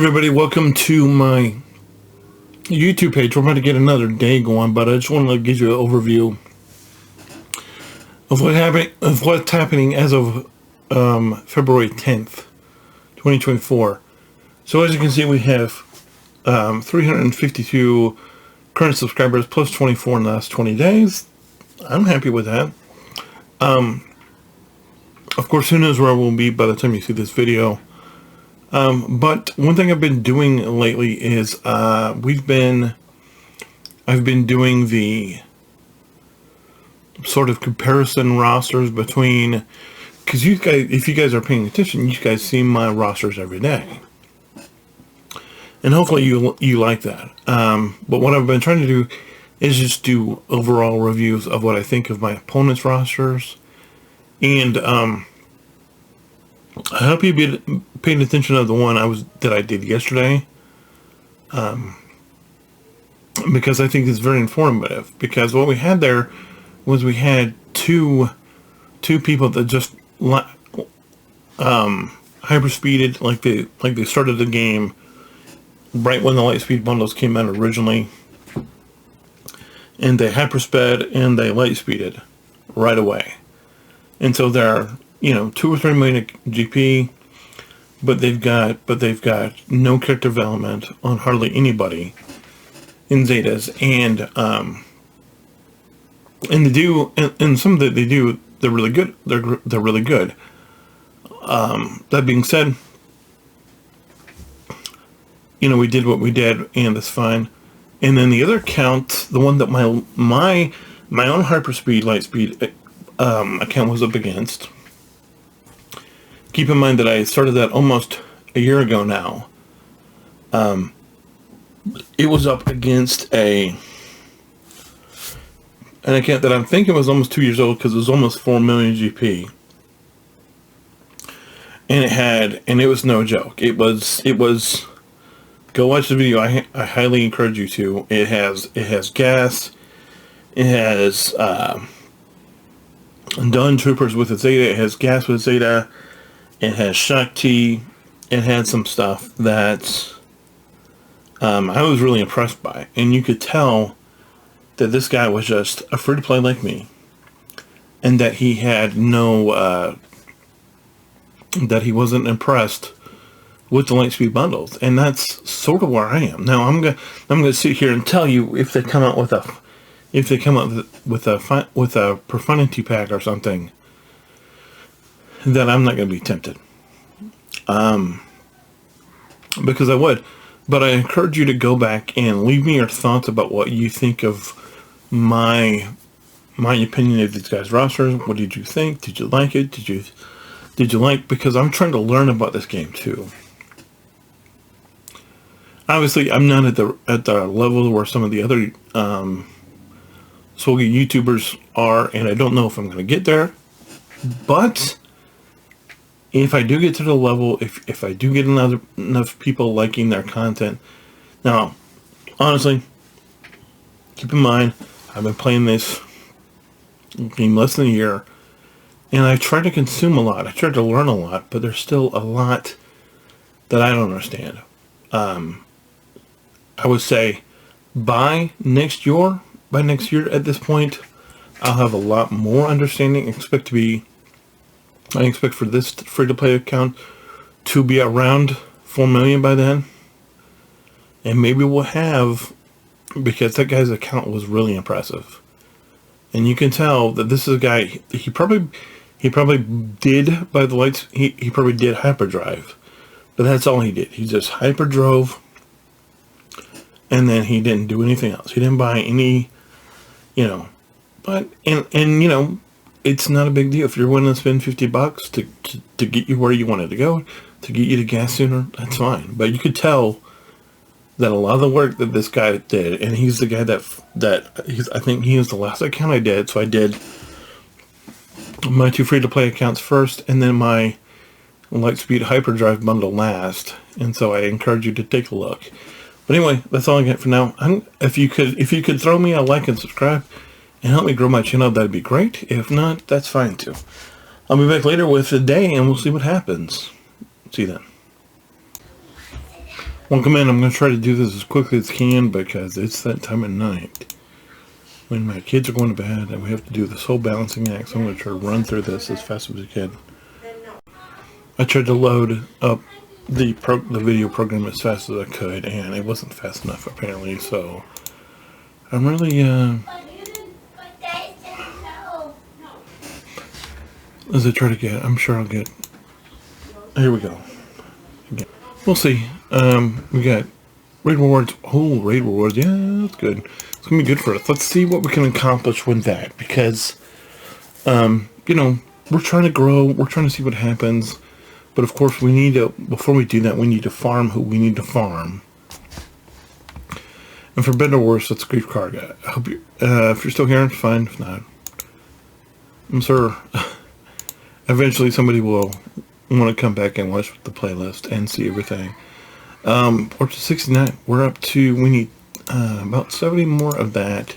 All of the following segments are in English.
Everybody, welcome to my YouTube page. We're about to get another day going, but I just want to give you an overview of what's happening as of February 10th, 2024. So as you can see, we have 352 current subscribers plus 24 in the last 20 days. I'm happy with that. Of course, who knows where I will be by the time you see this video. But one thing I've been doing lately is I've been doing the sort of comparison rosters between, because you guys, if you guys are paying attention, you guys see my rosters every day, and hopefully you like that. But what I've been trying to do is just do overall reviews of what I think of my opponents' rosters, and I hope you be paying attention to the one that I did yesterday, because I think it's very informative. Because what we had there was we had two people that just hyperspeeded, like they started the game right when the lightspeed bundles came out originally, and they hypersped and they lightspeeded right away, and so they're 2 or 3 million GP, but they've got no character development on hardly anybody in Zetas, and they do, and some that they do, they're really good. They're really good. That being said, we did what we did, and that's fine. And then the other account, the one that my own hyperspeed lightspeed account was up against. Keep in mind that I started that almost a year ago now. It was up against an account that I'm thinking was almost 2 years old, because it was almost 4 million GP. And it was no joke. It was, go watch the video. I highly encourage you to. It has gas. It has Dun Troopers with a Zeta. It has gas with Zeta. It has Shakti. It had some stuff that I was really impressed by. And you could tell that this guy was just a free-to-play like me. And that he had no... that he wasn't impressed with the lightspeed bundles. And that's sort of where I am. Now, I'm gonna sit here and tell you, if they come out with a Profanity pack or something, that I'm not going to be tempted, because I would. But I encourage you to go back and leave me your thoughts about what you think of my opinion of these guys' rosters. What did you think? Did you like it? Did you like? Because I'm trying to learn about this game too. Obviously, I'm not at the level where some of the other Swgoh YouTubers are, and I don't know if I'm going to get there. But if I do get to the level, if I do get enough people liking their content, now, honestly, keep in mind, I've been playing this game less than a year, and I try to consume a lot. I try to learn a lot, but there's still a lot that I don't understand. I would say by next year at this point, I'll have a lot more understanding. I expect for this free-to-play account to be around 4 million by then. And maybe we'll have, because that guy's account was really impressive. And you can tell that this is a guy, he probably did, by the lights, he probably did hyperdrive. But that's all he did. He just hyperdrove, and then he didn't do anything else. He didn't buy any, but, and it's not a big deal. If you're willing to spend $50 to get you where you wanted to go, to get you to gas sooner, that's fine. But you could tell that a lot of the work that this guy did, and he's the guy I think he was the last account I did, so I did my 2 free-to-play accounts first, and then my Lightspeed Hyperdrive bundle last, and so I encourage you to take a look. But anyway, that's all I got for now. If you could throw me a like and subscribe and help me grow my channel, that'd be great. If not, that's fine too. I'll be back later with the day, and we'll see what happens. See you then. Welcome in. I'm going to try to do this as quickly as I can because it's that time of night when my kids are going to bed and we have to do this whole balancing act. So I'm going to try to run through this as fast as I can. I tried to load up the video program as fast as I could, and it wasn't fast enough apparently. So I'm really as I try to get. I'm sure I'll get. Here we go. Again. We'll see. We got raid rewards. Oh, raid rewards. Yeah, that's good. It's gonna be good for us. Let's see what we can accomplish with that because, you know, we're trying to grow. We're trying to see what happens. But of course, we need to. Before we do that, we need to farm who we need to farm. And for better or worse, that's Grief Karga. I hope you. If you're still here, it's fine. If not, I'm sure. Eventually, somebody will want to come back and watch the playlist and see everything. We're up to 69. We're up to, we need about 70 more of that,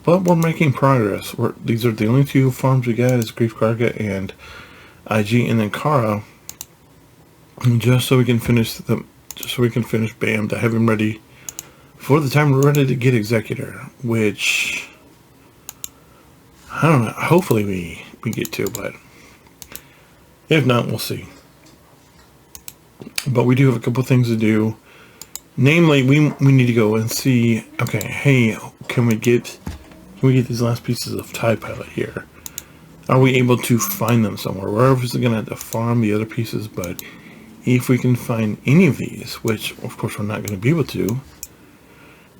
but we're making progress. These are the only two farms we got is Grief Karga and IG, and then Kara, just so we can finish Bam to have him ready for the time we're ready to get Executor, which I don't know. Hopefully we get to, but if not, we'll see. But we do have a couple things to do. Namely, we need to go and see, okay, hey, can we get these last pieces of TIE Pilot here? Are we able to find them somewhere? We're obviously going to have to farm the other pieces, but if we can find any of these, which of course we're not going to be able to,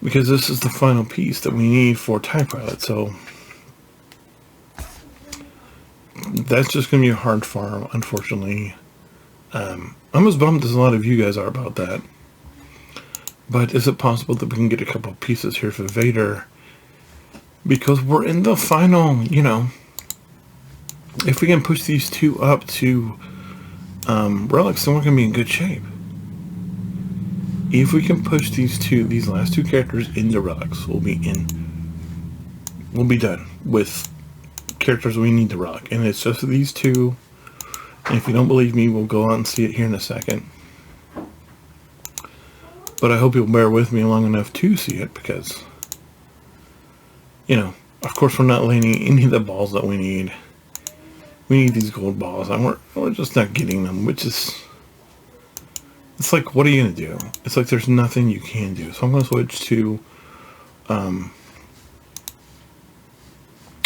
because this is the final piece that we need for TIE Pilot, so that's just going to be a hard farm, unfortunately. I'm as bummed as a lot of you guys are about that. But is it possible that we can get a couple pieces here for Vader? Because we're in the final, you know, if we can push these two up to relics, then we're going to be in good shape. If we can push these last two characters into relics, we'll be done with characters we need to relic. And it's just these two. And if you don't believe me, we'll go out and see it here in a second. But I hope you'll bear with me long enough to see it because, you know, of course we're not landing any of the balls that we need. We need these gold balls, and we're just not getting them, which is, it's like, what are you going to do? It's like there's nothing you can do. So I'm going to switch to,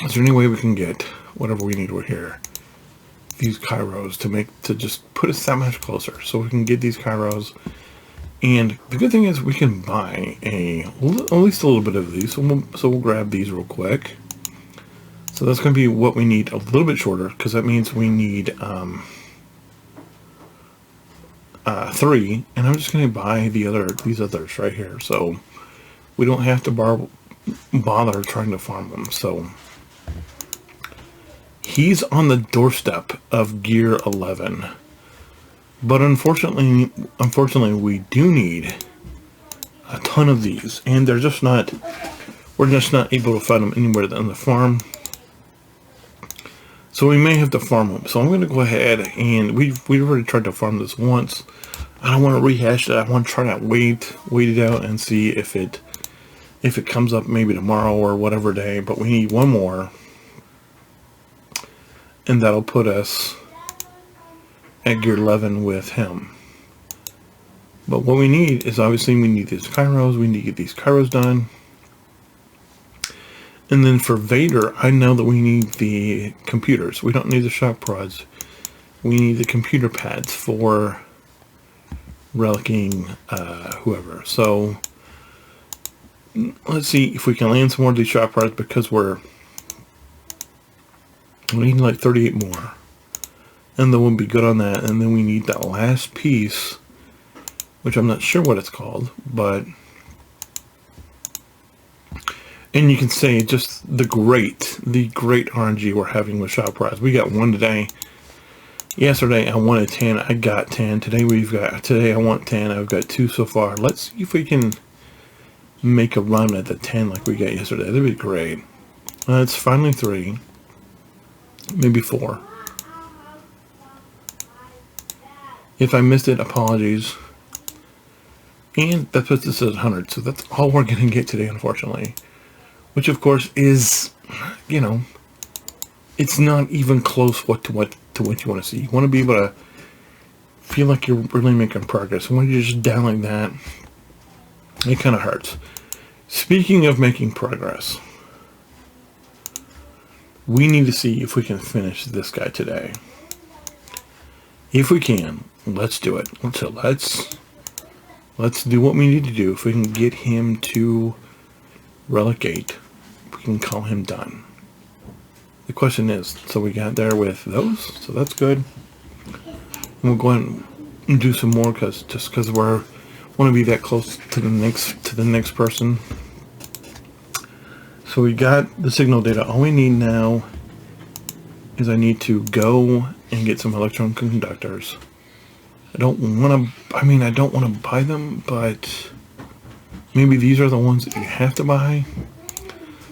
is there any way we can get whatever we need over here? These Kairos to just put us that much closer. So we can get these Kairos. And the good thing is we can buy at least a little bit of these. So we'll grab these real quick. So that's going to be what we need a little bit shorter, because that means we need 3. And I'm just going to buy these others right here. So we don't have to bother trying to farm them. So he's on the doorstep of Gear 11. But unfortunately, we do need a ton of these, and we're just not able to find them anywhere on the farm. So we may have to farm them. So I'm going to go ahead, and we've already tried to farm this once. I don't want to rehash it. I want to try to wait it out and see if it comes up maybe tomorrow or whatever day. But we need one more, and that'll put us at Gear 11 with him. But what we need is, obviously, we need these Kairos. We need to get these Kairos done. And then for Vader, I know that we need the computers. We don't need the shock prods. We need the computer pads for relicking whoever. So let's see if we can land some more of these shock prods, because we need like 38 more. And then we'll be good on that. And then we need that last piece, which I'm not sure what it's called, but, and you can say just the great RNG we're having with shop prize. We got 1 today. Yesterday I wanted 10. I got 10. Today I want 10. I've got 2 so far. Let's see if we can make a run at the 10 like we got yesterday. That'd be great. It's finally 3, maybe 4. If I missed it, apologies. And that puts us at 100. So that's all we're going to get today, unfortunately. Which, of course, is, you know, it's not even close to what you want to see. You want to be able to feel like you're really making progress. And when you're just down like that, it kind of hurts. Speaking of making progress, we need to see if we can finish this guy today. If we can, let's do it. So let's do what we need to do. If we can get him to relic 8, we can call him done. The question is, so we got there with those, so that's good. And we'll go ahead and do some more because we want to be that close to the next person. So we got the signal data. All we need now is I need to go and get some electron conductors. I don't want to buy them, but maybe these are the ones that you have to buy.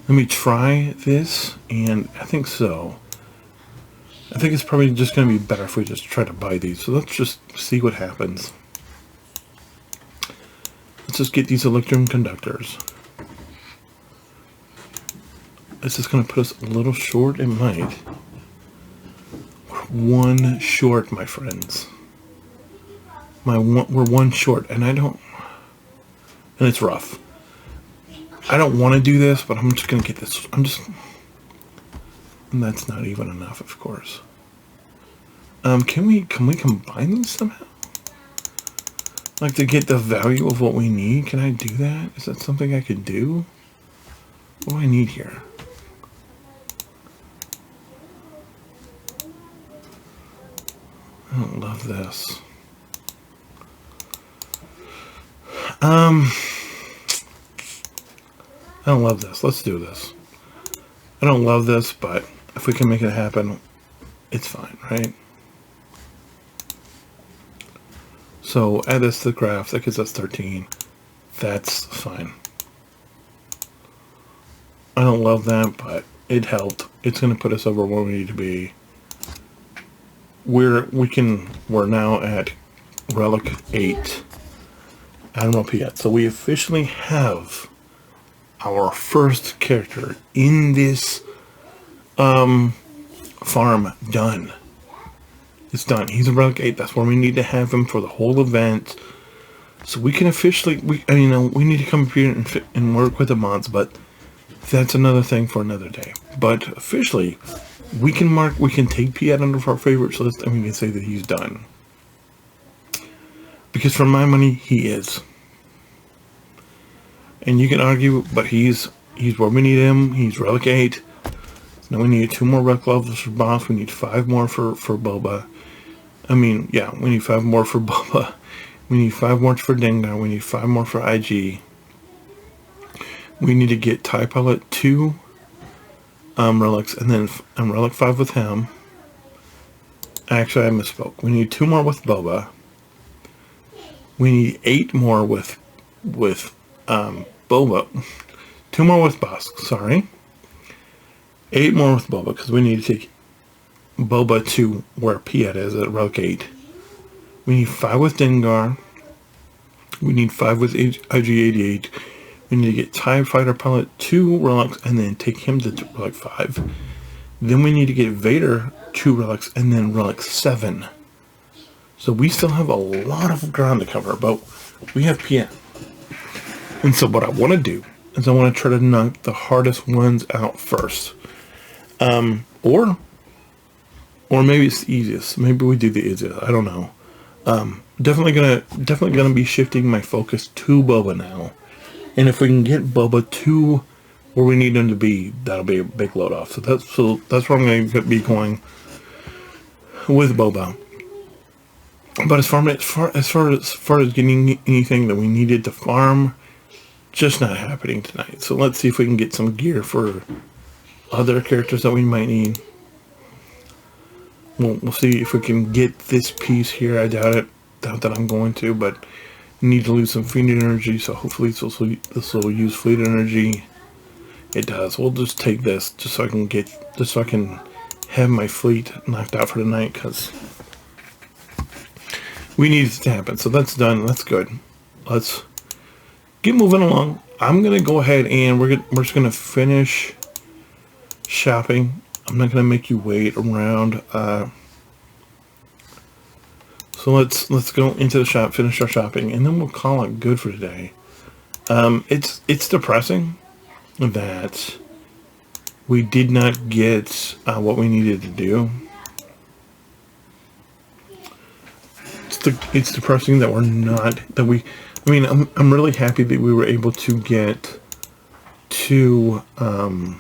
Let me try this, and I think so. I think it's probably just going to be better if we just try to buy these. So let's just see what happens. Let's just get these electron conductors. Is this going to put us a little short? It might. We're one short, my friends. We're one short, and and it's rough. I don't want to do this, but I'm just going to get this. And that's not even enough, of course. Can we combine these somehow? Like to get the value of what we need? Can I do that? Is that something I could do? What do I need here? I don't love this. I don't love this. Let's do this. I don't love this, but if we can make it happen, it's fine, right? So add this to the graph. That gives us 13. That's fine. I don't love that, but it helped. It's going to put us over where we need to be. We're now at Relic 8. Admiral Piet. So we officially have our first character in this farm done. It's done. He's a Relic 8. That's where we need to have him for the whole event. So we can officially, we need to come up here and work with the mods, but that's another thing for another day. But officially, we can take Piet under our favorites list and we can say that he's done. Because for my money, he is. And you can argue, but he's where we need him. He's Relic 8. Now we need 2 more Relic levels for Boss. We need 5 more for Boba. We need 5 more for Boba. We need 5 more for Dengar. We need 5 more for IG. We need to get TIE Pilot 2 relics, and then Relic 5 with him. Actually, I misspoke. We need 2 more with Boba. We need 8 more with Boba. 2 more with Bosk, sorry. 8 more with Boba, because we need to take Boba to where Piet is at Relic 8. We need 5 with Dengar. We need 5 with IG-88. We need to get TIE Fighter Pilot 2 relics and then take him to Relic 5. Then we need to get Vader 2 relics and then Relic 7. So we still have a lot of ground to cover, but we have Piet. And so what I want to do is I want to try to knock the hardest ones out first. Or maybe it's the easiest. Maybe we do the easiest. I don't know. Definitely gonna be shifting my focus to Boba now. And if we can get Boba to where we need him to be, that'll be a big load off. So that's where I'm going to be going with Boba. But as far as getting anything that we needed to farm, just not happening tonight. So let's see if we can get some gear for other characters that we might need. We'll see if we can get this piece here. I doubt it. Doubt that I'm going to, but need to lose some fleet energy, so hopefully this will use fleet energy. It does. We'll just take this just so I can have my fleet knocked out for tonight, because we need it to happen. So that's done. That's good. Let's get moving along. I'm gonna go ahead and we're just gonna finish shopping. I'm not gonna make you wait around. So let's go into the shop, finish our shopping, and then we'll call it good for today. It's depressing that we did not get what we needed to do. It's depressing that we're not that we. I mean, I'm really happy that we were able to get to that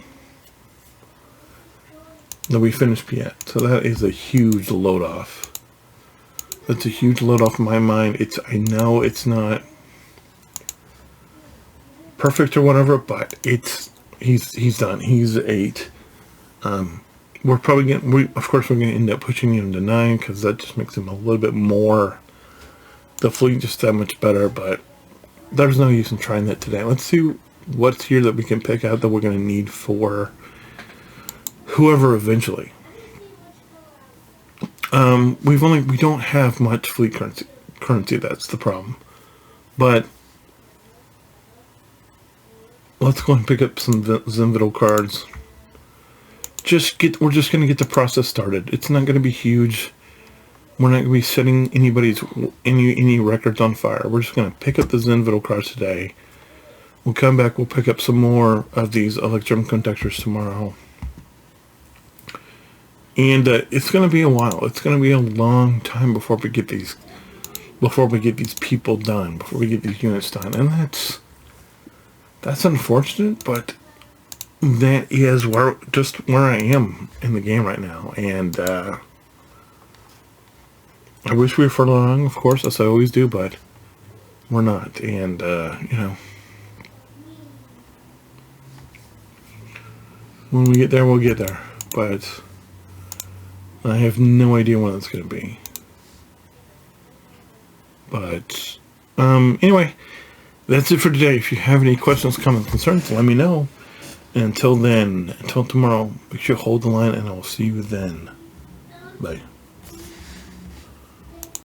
we finished Piet. So that is a huge load off. That's a huge load off my mind. I know it's not perfect or whatever, but he's done. He's 8. We're probably of course we're gonna end up pushing him to 9 because that just makes him a little bit more, the fleet just that much better. But there's no use in trying that today. Let's see what's here that we can pick out that we're gonna need for whoever eventually. We don't have much fleet currency. That's the problem. But let's go and pick up some Zenvital cards. We're just going to get the process started. It's not going to be huge. We're not going to be setting any records on fire. We're just going to pick up the Zenvital cards today. We'll come back. We'll pick up some more of these Electrum conductors tomorrow. And it's going to be a while. It's going to be a long time before we get these people done, before we get these units done. And that's unfortunate, but that is where I am in the game right now. And I wish we were further along, of course, as I always do, but we're not. And when we get there, we'll get there. But I have no idea when it's going to be. But anyway, that's it for today. If you have any questions, comments, concerns, let me know. And until then, until tomorrow, make sure you hold the line, and I will see you then. Bye.